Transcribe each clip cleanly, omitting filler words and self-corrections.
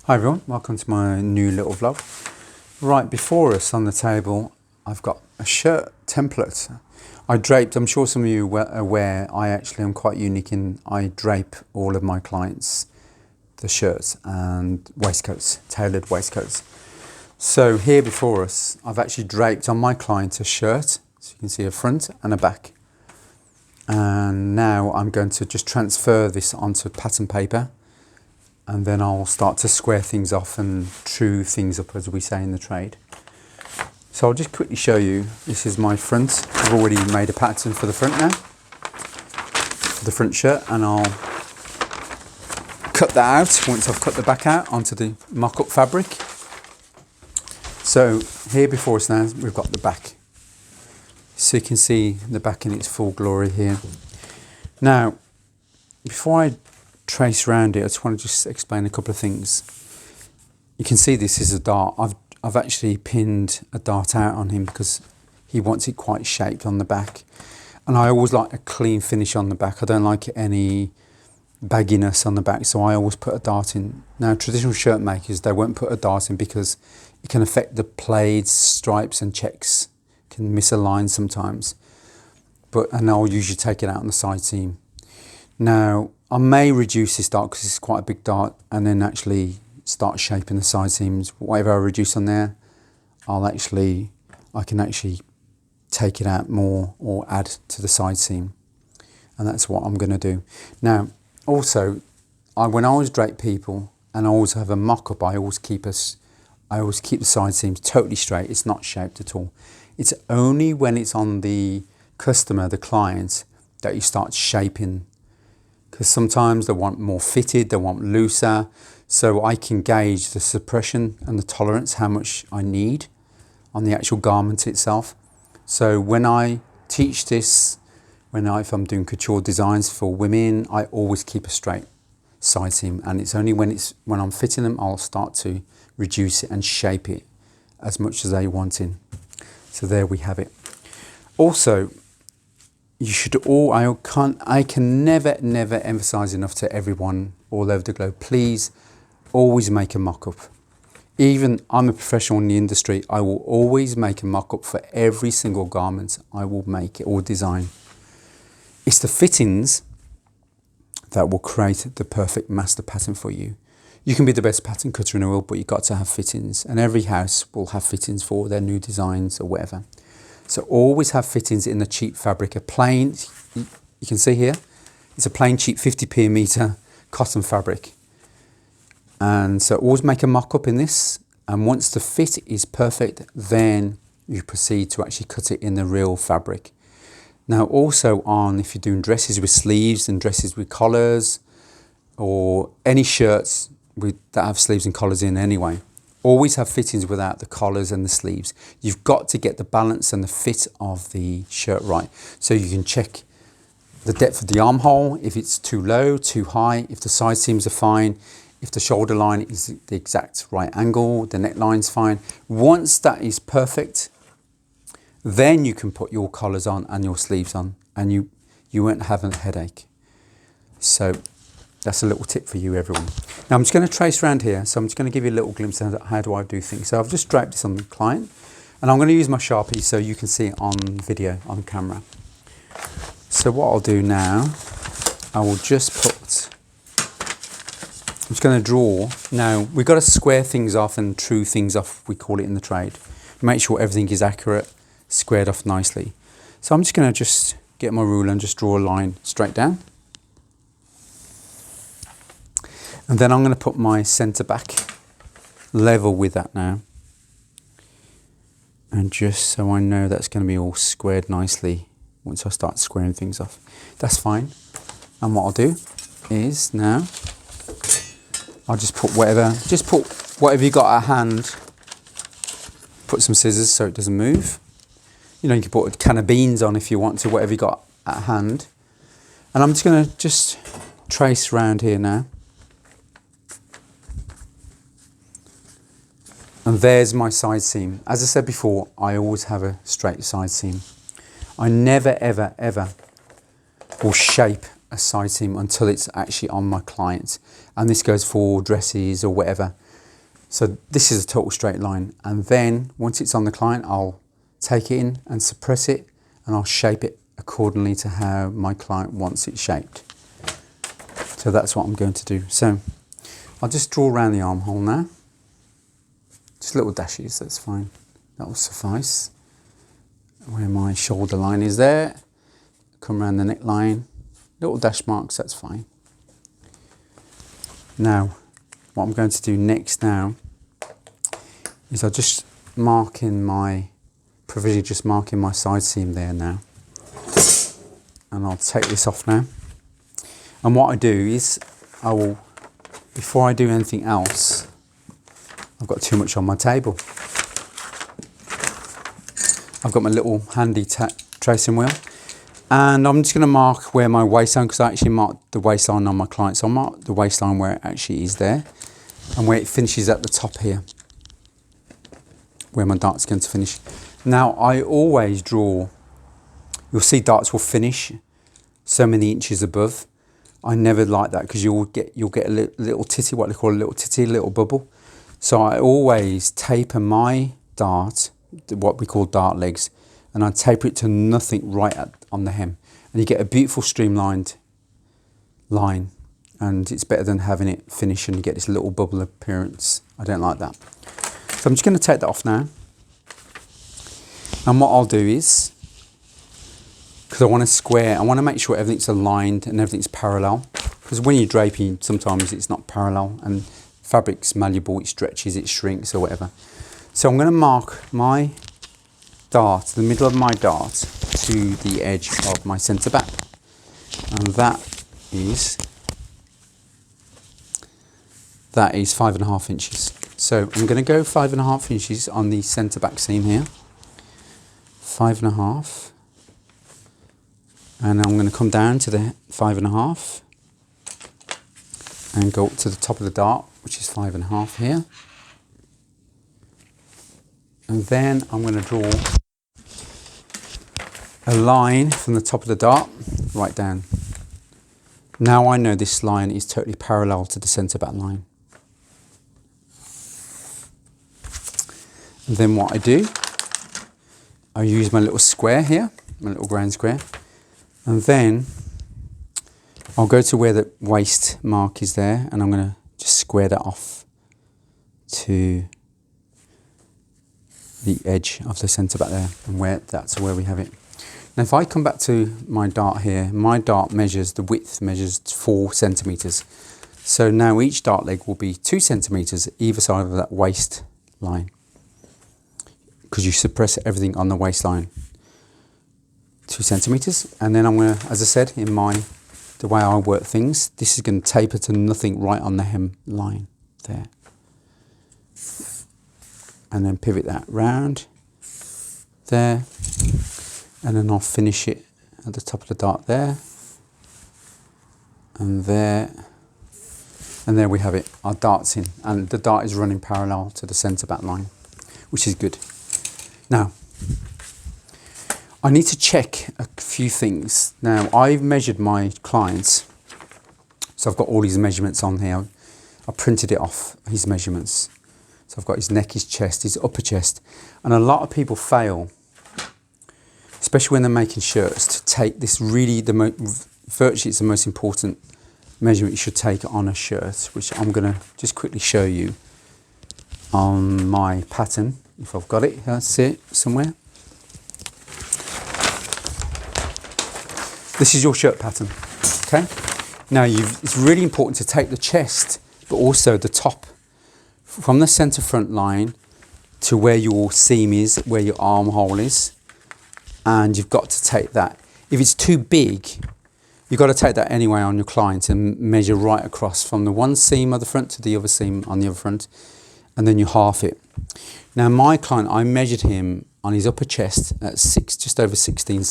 Hi everyone, welcome to my new little vlog. Right, before us on the table I've got a shirt template. I draped, I'm sure some of you are aware, I actually am quite unique in I drape all of my clients the shirts and waistcoats, tailored waistcoats. So here before us I've actually draped on my client a shirt, so you can see a front and a back. And now I'm going to just transfer this onto pattern paper, and then I'll start to square things off and true things up, as we say in the trade. So I'll just quickly show you, this is my front. I've already made a pattern for the front now, for the front shirt, and I'll cut that out once I've cut the back out onto the mock-up fabric. So here before us now, we've got the back. So you can see the back in its full glory here. Now, before I trace around it, I just want to just explain a couple of things. You can see this is a dart. I've actually pinned a dart out on him because he wants it quite shaped on the back, and I always like a clean finish on the back. I don't like any bagginess on the back, so I always put a dart in. Now traditional shirt makers, they won't put a dart in because it can affect the plaids, stripes and checks, can misalign sometimes, and I'll usually take it out on the side seam. Now I may reduce this dart because it's quite a big dart, and then actually start shaping the side seams. Whatever I reduce on there, I can actually take it out more or add to the side seam, and that's what I'm going to do. Now also, when I always drape people and I always have a mock-up, I always keep the side seams totally straight. It's not shaped at all. It's only when it's on the customer, the client, that you start shaping, because sometimes they want more fitted, they want looser, so I can gauge the suppression and the tolerance, how much I need on the actual garment itself. So when I teach this, if I'm doing couture designs for women, I always keep a straight side seam, and it's only when I'm fitting them, I'll start to reduce it and shape it as much as they want in. So there we have it. Also, I can never emphasize enough to everyone all over the globe, please always make a mock-up. Even I'm a professional in the industry, I will always make a mock-up for every single garment I will make or design. It's the fittings that will create the perfect master pattern for you. You can be the best pattern cutter in the world, but you've got to have fittings, and every house will have fittings for their new designs or whatever. So always have fittings in the cheap fabric. A plain, you can see here, it's a plain cheap 50p a metre cotton fabric. And so always make a mock-up in this, and once the fit is perfect, then you proceed to actually cut it in the real fabric. Now also if you're doing dresses with sleeves and dresses with collars, or any shirts that have sleeves and collars in anyway, always have fittings without the collars and the sleeves. You've got to get the balance and the fit of the shirt right, so you can check the depth of the armhole, if it's too low, too high, if the side seams are fine, if the shoulder line is the exact right angle, the neckline's fine. Once that is perfect, then you can put your collars on and your sleeves on, and you won't have a headache. So that's a little tip for you, everyone. Now I'm just going to trace around here, so I'm just going to give you a little glimpse of how do I do things. So I've just draped this on the client, and I'm going to use my Sharpie so you can see it on video, on camera. So what I'll do now, I will just I'm just going to draw. Now we've got to square things off and true things off, we call it in the trade. Make sure everything is accurate, squared off nicely. So I'm just going to get my ruler and just draw a line straight down. And then I'm going to put my centre back level with that now. And just so I know that's going to be all squared nicely once I start squaring things off. That's fine. And what I'll do is now, I'll just put whatever you got at hand. Put some scissors so it doesn't move. You know, you can put a can of beans on if you want to, whatever you got at hand. And I'm just going to trace around here now. And there's my side seam. As I said before, I always have a straight side seam. I never, ever will shape a side seam until it's actually on my client. And this goes for dresses or whatever. So this is a total straight line, and then once it's on the client, I'll take it in and suppress it, and I'll shape it accordingly to how my client wants it shaped. So that's what I'm going to do. So I'll just draw around the armhole now. Just little dashes, that's fine. That will suffice. Where my shoulder line is there, come around the neckline, little dash marks, that's fine. Now, what I'm going to do next now is I'll just mark in my, provisionally just marking my side seam there now. And I'll take this off now. And what I do is, I will, before I do anything else, I've got too much on my table. I've got my little handy tracing wheel, and I'm just going to mark where my waistline, because I actually marked the waistline on my client, so I'll mark the waistline where it actually is there, and where it finishes at the top here, where my dart's going to finish. Now I always draw, you'll see darts will finish so many inches above. I never like that, because you'll get a little titty, what they call a little titty, a little bubble. So I always taper my dart, what we call dart legs, and I taper it to nothing right on the hem, and you get a beautiful streamlined line, and it's better than having it finish and you get this little bubble appearance. I don't like that. So I'm just going to take that off now, and what I'll do is, because I want to square, I want to make sure everything's aligned and everything's parallel, because when you're draping sometimes it's not parallel, and fabric's malleable, it stretches, it shrinks or whatever. So I'm going to mark my dart, the middle of my dart, to the edge of my centre back, and that is 5.5 inches. So I'm going to go 5.5 inches on the centre back seam here, 5.5, and I'm going to come down to the 5.5 and go up to the top of the dart, which is 5.5 here. And then I'm going to draw a line from the top of the dart right down. Now I know this line is totally parallel to the centre back line. And then what I do, I use my little square here, my little ground square, and then I'll go to where the waist mark is there, and I'm going to just square that off to the edge of the centre back there, and that's where we have it. Now if I come back to my dart here, my dart measures, the width measures 4 centimetres. So now each dart leg will be 2 centimetres either side of that waist line, because you suppress everything on the waistline. 2 centimetres, and then I'm going to, as I said, the way I work things, this is going to taper to nothing right on the hem line there. And then pivot that round there, and then I'll finish it at the top of the dart there, and there we have it. Our dart's in, and the dart is running parallel to the centre back line, which is good. Now I need to check a few things. Now I've measured my clients, so I've got all his measurements on here. I printed it off, his measurements. So I've got his neck, his chest, his upper chest. And a lot of people fail, especially when they're making shirts, to take this really, virtually it's the most important measurement you should take on a shirt, which I'm going to just quickly show you on my pattern, if I've got it. That's it, somewhere. This is your shirt pattern, okay? Now it's really important to take the chest, but also the top, from the centre front line to where your seam is, where your armhole is, and you've got to take that. If it's too big, you've got to take that anyway on your client and measure right across from the one seam of the front to the other seam on the other front, and then you half it. Now my client, I measured him on his upper chest at just over 16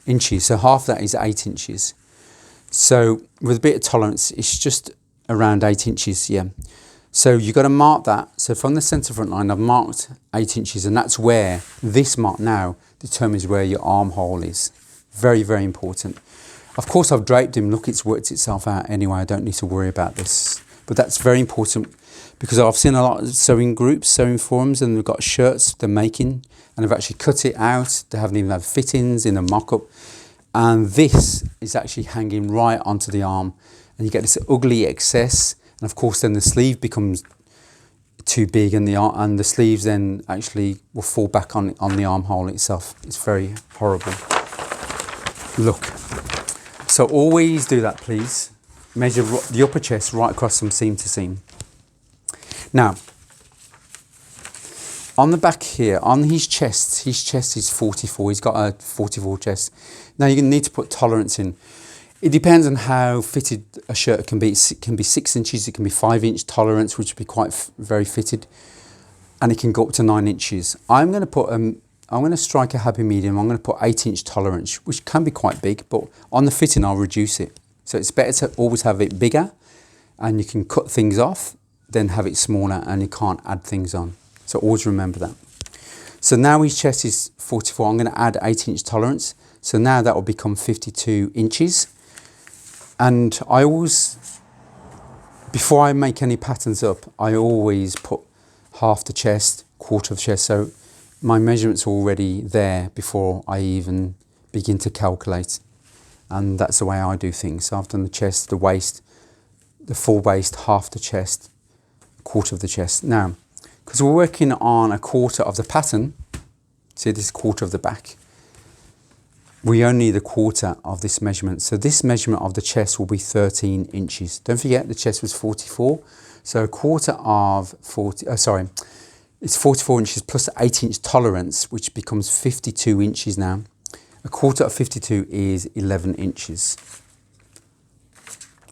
inches, so half that is 8 inches. So with a bit of tolerance, it's just around 8 inches, yeah. So you've got to mark that. So from the centre front line, I've marked 8 inches, and that's where this mark now determines where your armhole is. Very, very important. Of course, I've draped him. Look, it's worked itself out anyway. I don't need to worry about this. But that's very important, because I've seen a lot of sewing groups, sewing forums, and they've got shirts they're making and they've actually cut it out. They haven't even had fittings in a mock-up. And this is actually hanging right onto the arm. And you get this ugly excess. And of course, then the sleeve becomes too big and the sleeves then actually will fall back on the armhole itself. It's very horrible. Look. So always do that, please. Measure the upper chest right across from seam to seam. Now, on the back here, on his chest is 44. He's got a 44 chest. Now you need to put tolerance in. It depends on how fitted a shirt can be. It can be 6 inches, it can be 5-inch tolerance, which would be quite very fitted, and it can go up to 9 inches. I'm going to strike a happy medium. I'm going to put 8-inch tolerance, which can be quite big, but on the fitting I'll reduce it. So it's better to always have it bigger, and you can cut things off, then have it smaller, and you can't add things on. So always remember that. So now his chest is 44. I'm going to add 8-inch tolerance. So now that will become 52 inches. And I always, before I make any patterns up, I always put half the chest, quarter of the chest. So my measurements are already there before I even begin to calculate. And that's the way I do things. So I've done the chest, the waist, the full waist, half the chest, quarter of the chest. Now, because we're working on a quarter of the pattern, see this is quarter of the back, we only need a quarter of this measurement. So this measurement of the chest will be 13 inches. Don't forget the chest was 44. So a quarter of 40, it's 44 inches plus 8-inch tolerance, which becomes 52 inches now. A quarter of 52 is 11 inches.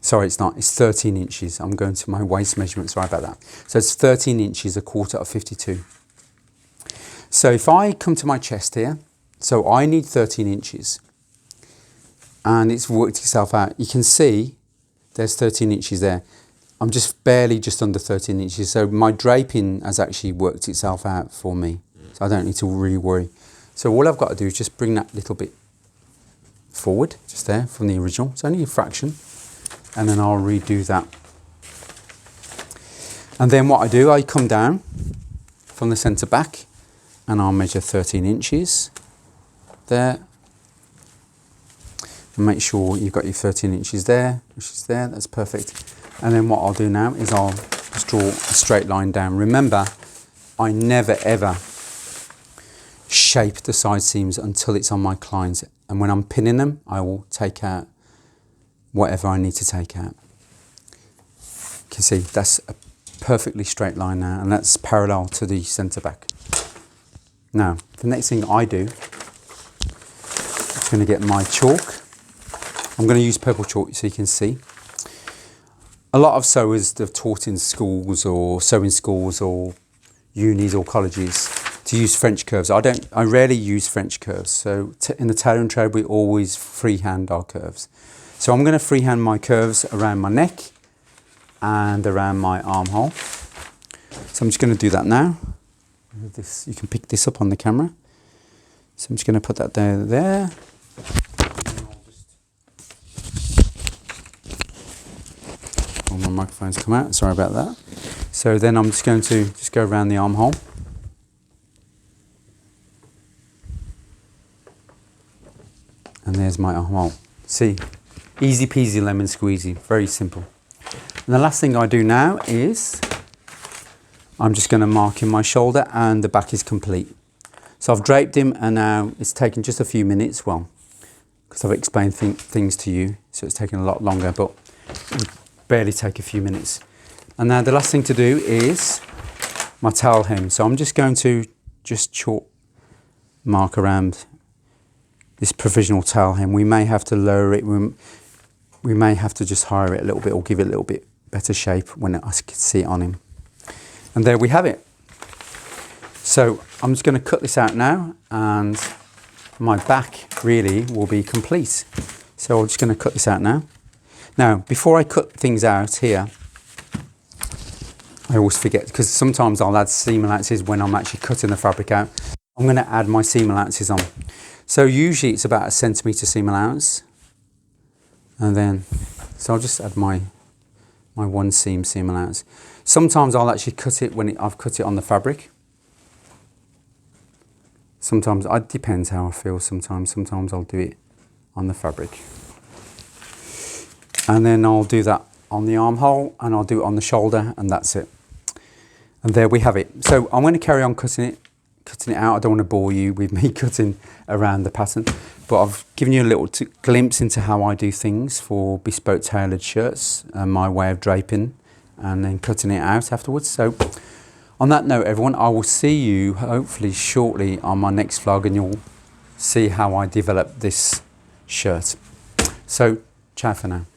Sorry, it's not, it's 13 inches. I'm going to my waist measurement, sorry about that. So it's 13 inches, a quarter of 52. So if I come to my chest here, so I need 13 inches. And it's worked itself out. You can see there's 13 inches there. I'm just barely just under 13 inches. So my draping has actually worked itself out for me. So I don't need to really worry. So all I've got to do is just bring that little bit forward, just there from the original. It's only a fraction. And then I'll redo that. And then what I do, I come down from the centre back and I'll measure 13 inches there. And make sure you've got your 13 inches there, which is there, that's perfect. And then what I'll do now is I'll just draw a straight line down. Remember, I never ever shape the side seams until it's on my clients. And when I'm pinning them, I will take out whatever I need to take out. You can see that's a perfectly straight line now, and that's parallel to the centre back. Now, the next thing I do, I'm going to get my chalk. I'm going to use purple chalk so you can see. A lot of sewers that have taught in schools or sewing schools or unis or colleges to use French curves. I rarely use French curves. So in the tailoring trade, we always freehand our curves. So I'm going to freehand my curves around my neck and around my armhole. So I'm just going to do that now. This, you can pick this up on the camera. So I'm just going to put that there. All my microphones come out, sorry about that. So then I'm just going to just go around the armhole. And there's my armhole. See? Easy peasy lemon squeezy, very simple. And the last thing I do now is I'm just going to mark in my shoulder and the back is complete. So I've draped him and now it's taken just a few minutes, well, because I've explained things to you, so it's taken a lot longer, but it would barely take a few minutes. And now the last thing to do is my towel hem. So I'm just going to just chalk mark around this provisional towel hem. We may have to lower it. We may have to just higher it a little bit or give it a little bit better shape when I can see it on him. And there we have it. So I'm just going to cut this out now and my back really will be complete. So I'm just going to cut this out now. Now, before I cut things out here, I always forget because sometimes I'll add seam allowances when I'm actually cutting the fabric out. I'm going to add my seam allowances on. So usually it's about 1 centimetre seam allowance. And then, so I'll just add my my one seam allowance. Sometimes I'll actually cut it when I've cut it on the fabric. Sometimes it depends how I feel. Sometimes I'll do it on the fabric, and then I'll do that on the armhole, and I'll do it on the shoulder, and that's it. And there we have it. So I'm going to carry on cutting it out. I don't want to bore you with me cutting around the pattern, but I've given you a little glimpse into how I do things for bespoke tailored shirts and my way of draping and then cutting it out afterwards. So on that note, everyone, I will see you hopefully shortly on my next vlog, and you'll see how I develop this shirt. So ciao for now.